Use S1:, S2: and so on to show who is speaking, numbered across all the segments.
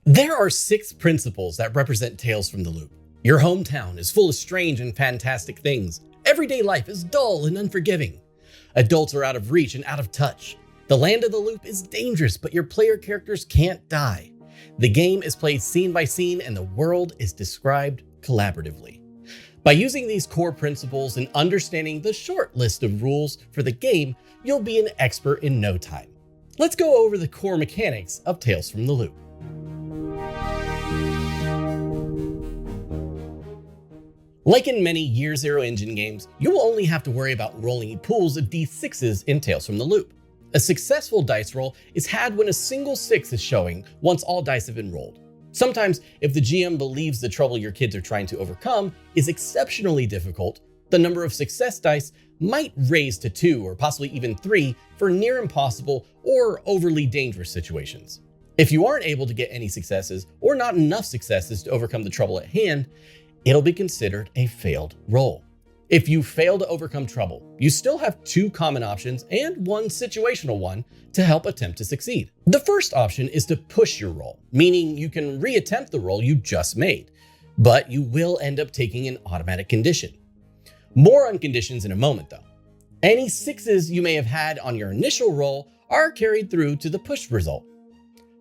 S1: There are 6 principles that represent Tales from the Loop. Your hometown is full of strange and fantastic things. Everyday life is dull and unforgiving. Adults are out of reach and out of touch. The land of the loop is dangerous, but your player characters can't die. The game is played scene by scene and the world is described collaboratively. By using these core principles and understanding the short list of rules for the game, you'll be an expert in no time. Let's go over the core mechanics of Tales from the Loop. Like in many Year Zero engine games, you will only have to worry about rolling pools of d6s in Tales from the Loop. A successful dice roll is had when a single 6 is showing once all dice have been rolled. Sometimes, if the GM believes the trouble your kids are trying to overcome is exceptionally difficult, the number of success dice might raise to 2 or possibly even 3 for near impossible or overly dangerous situations. If you aren't able to get any successes or not enough successes to overcome the trouble at hand, it'll be considered a failed roll. If you fail to overcome trouble, you still have 2 common options and 1 situational one to help attempt to succeed. The first option is to push your roll, meaning you can reattempt the roll you just made, but you will end up taking an automatic condition. More on conditions in a moment though. Any 6s you may have had on your initial roll are carried through to the push result.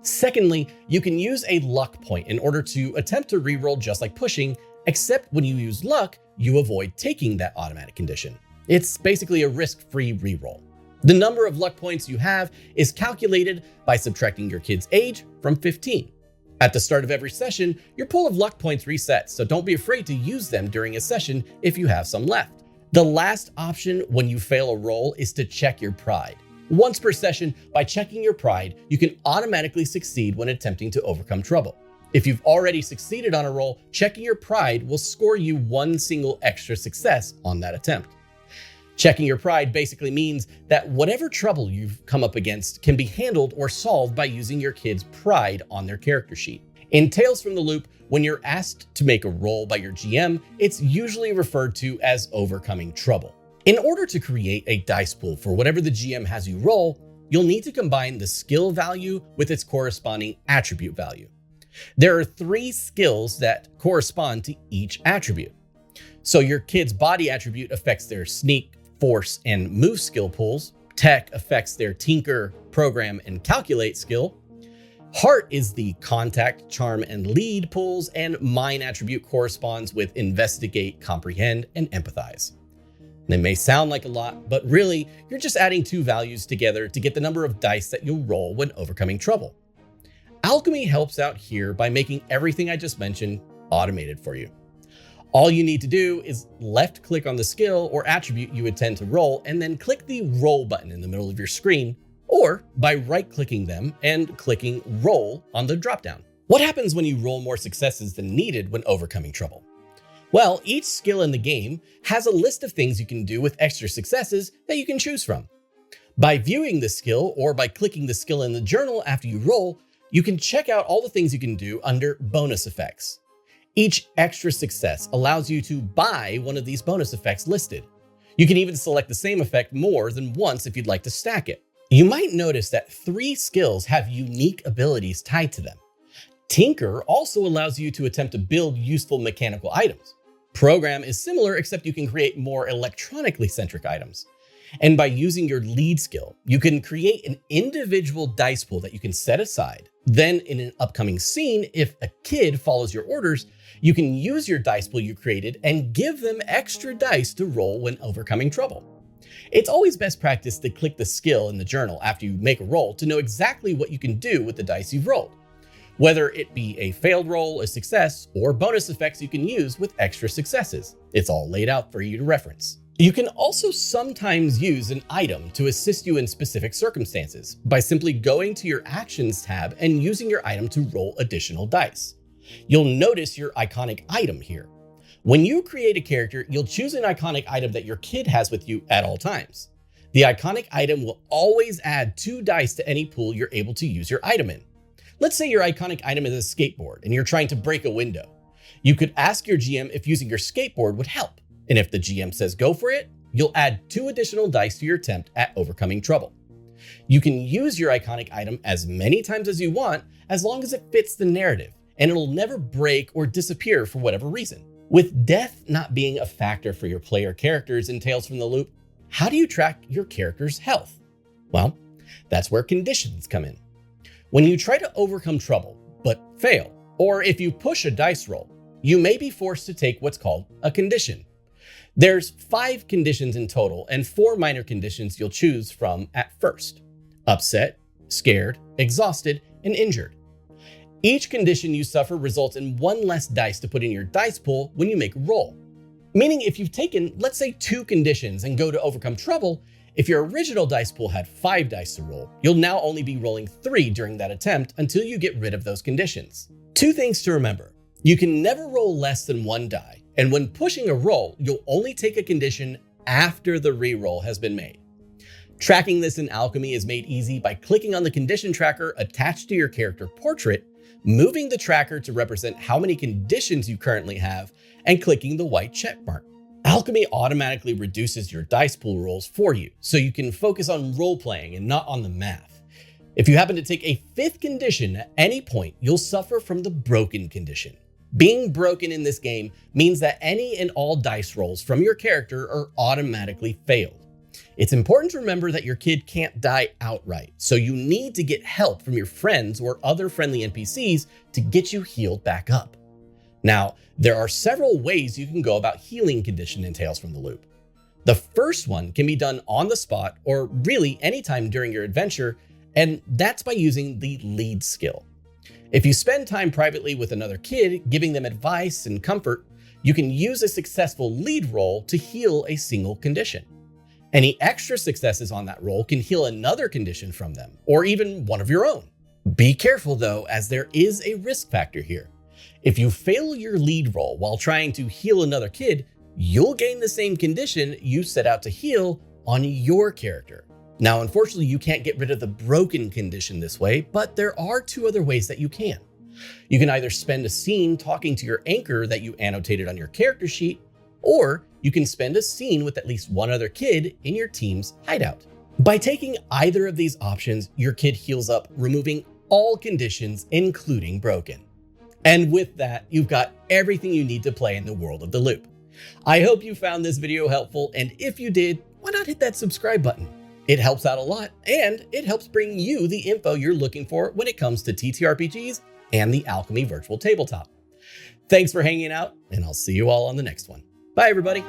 S1: Secondly, you can use a luck point in order to attempt to reroll just like pushing, except when you use luck, you avoid taking that automatic condition. It's basically a risk-free reroll. The number of luck points you have is calculated by subtracting your kid's age from 15. At the start of every session, your pool of luck points resets, so don't be afraid to use them during a session if you have some left. The last option when you fail a roll is to check your pride. Once per session, by checking your pride, you can automatically succeed when attempting to overcome trouble. If you've already succeeded on a roll, checking your pride will score you 1 single extra success on that attempt. Checking your pride basically means that whatever trouble you've come up against can be handled or solved by using your kid's pride on their character sheet. In Tales from the Loop, when you're asked to make a roll by your GM, it's usually referred to as overcoming trouble. In order to create a dice pool for whatever the GM has you roll, you'll need to combine the skill value with its corresponding attribute value. There are 3 skills that correspond to each attribute. So your kid's body attribute affects their sneak, force, and move skill pools. Tech affects their tinker, program, and calculate skill. Heart is the contact, charm, and lead pools, and mind attribute corresponds with investigate, comprehend, and empathize. They may sound like a lot, but really, you're just adding 2 values together to get the number of dice that you'll roll when overcoming trouble. Alchemy helps out here by making everything I just mentioned automated for you. All you need to do is left click on the skill or attribute you intend to roll and then click the roll button in the middle of your screen, or by right clicking them and clicking roll on the dropdown. What happens when you roll more successes than needed when overcoming trouble? Well, each skill in the game has a list of things you can do with extra successes that you can choose from. By viewing the skill or by clicking the skill in the journal after you roll, you can check out all the things you can do under bonus effects. Each extra success allows you to buy one of these bonus effects listed. You can even select the same effect more than once if you'd like to stack it. You might notice that 3 skills have unique abilities tied to them. Tinker also allows you to attempt to build useful mechanical items. Program is similar, except you can create more electronically centric items. And by using your lead skill, you can create an individual dice pool that you can set aside. Then in an upcoming scene, if a kid follows your orders, you can use your dice pool you created and give them extra dice to roll when overcoming trouble. It's always best practice to click the skill in the journal after you make a roll to know exactly what you can do with the dice you've rolled. Whether it be a failed roll, a success, or bonus effects you can use with extra successes. It's all laid out for you to reference. You can also sometimes use an item to assist you in specific circumstances by simply going to your Actions tab and using your item to roll additional dice. You'll notice your iconic item here. When you create a character, you'll choose an iconic item that your kid has with you at all times. The iconic item will always add 2 dice to any pool you're able to use your item in. Let's say your iconic item is a skateboard and you're trying to break a window. You could ask your GM if using your skateboard would help. And if the GM says go for it, you'll add 2 additional dice to your attempt at overcoming trouble. You can use your iconic item as many times as you want, as long as it fits the narrative, and it'll never break or disappear for whatever reason. With death not being a factor for your player characters in Tales from the Loop, how do you track your character's health? Well, that's where conditions come in. When you try to overcome trouble, but fail, or if you push a dice roll, you may be forced to take what's called a condition. There's 5 conditions in total and 4 minor conditions you'll choose from at first: upset, scared, exhausted, and injured. Each condition you suffer results in 1 less dice to put in your dice pool when you make a roll. Meaning if you've taken, let's say, 2 conditions and go to overcome trouble, if your original dice pool had 5 dice to roll, you'll now only be rolling 3 during that attempt until you get rid of those conditions. 2 things to remember. You can never roll less than 1 die, and when pushing a roll, you'll only take a condition after the reroll has been made. Tracking this in Alchemy is made easy by clicking on the condition tracker attached to your character portrait, moving the tracker to represent how many conditions you currently have, and clicking the white check mark. Alchemy automatically reduces your dice pool rolls for you, so you can focus on role-playing and not on the math. If you happen to take a 5th condition at any point, you'll suffer from the broken condition. Being broken in this game means that any and all dice rolls from your character are automatically failed. It's important to remember that your kid can't die outright, so you need to get help from your friends or other friendly NPCs to get you healed back up. Now, there are several ways you can go about healing condition in Tales from the Loop. The first one can be done on the spot or really anytime during your adventure, and that's by using the lead skill. If you spend time privately with another kid, giving them advice and comfort, you can use a successful lead roll to heal a single condition. Any extra successes on that roll can heal another condition from them, or even one of your own. Be careful though, as there is a risk factor here. If you fail your lead roll while trying to heal another kid, you'll gain the same condition you set out to heal on your character. Now, unfortunately, you can't get rid of the broken condition this way, but there are 2 other ways that you can. You can either spend a scene talking to your anchor that you annotated on your character sheet, or you can spend a scene with at least 1 other kid in your team's hideout. By taking either of these options, your kid heals up, removing all conditions, including broken. And with that, you've got everything you need to play in the world of the Loop. I hope you found this video helpful, and if you did, why not hit that subscribe button? It helps out a lot, and it helps bring you the info you're looking for when it comes to TTRPGs and the Alchemy Virtual Tabletop. Thanks for hanging out, and I'll see you all on the next one. Bye, everybody.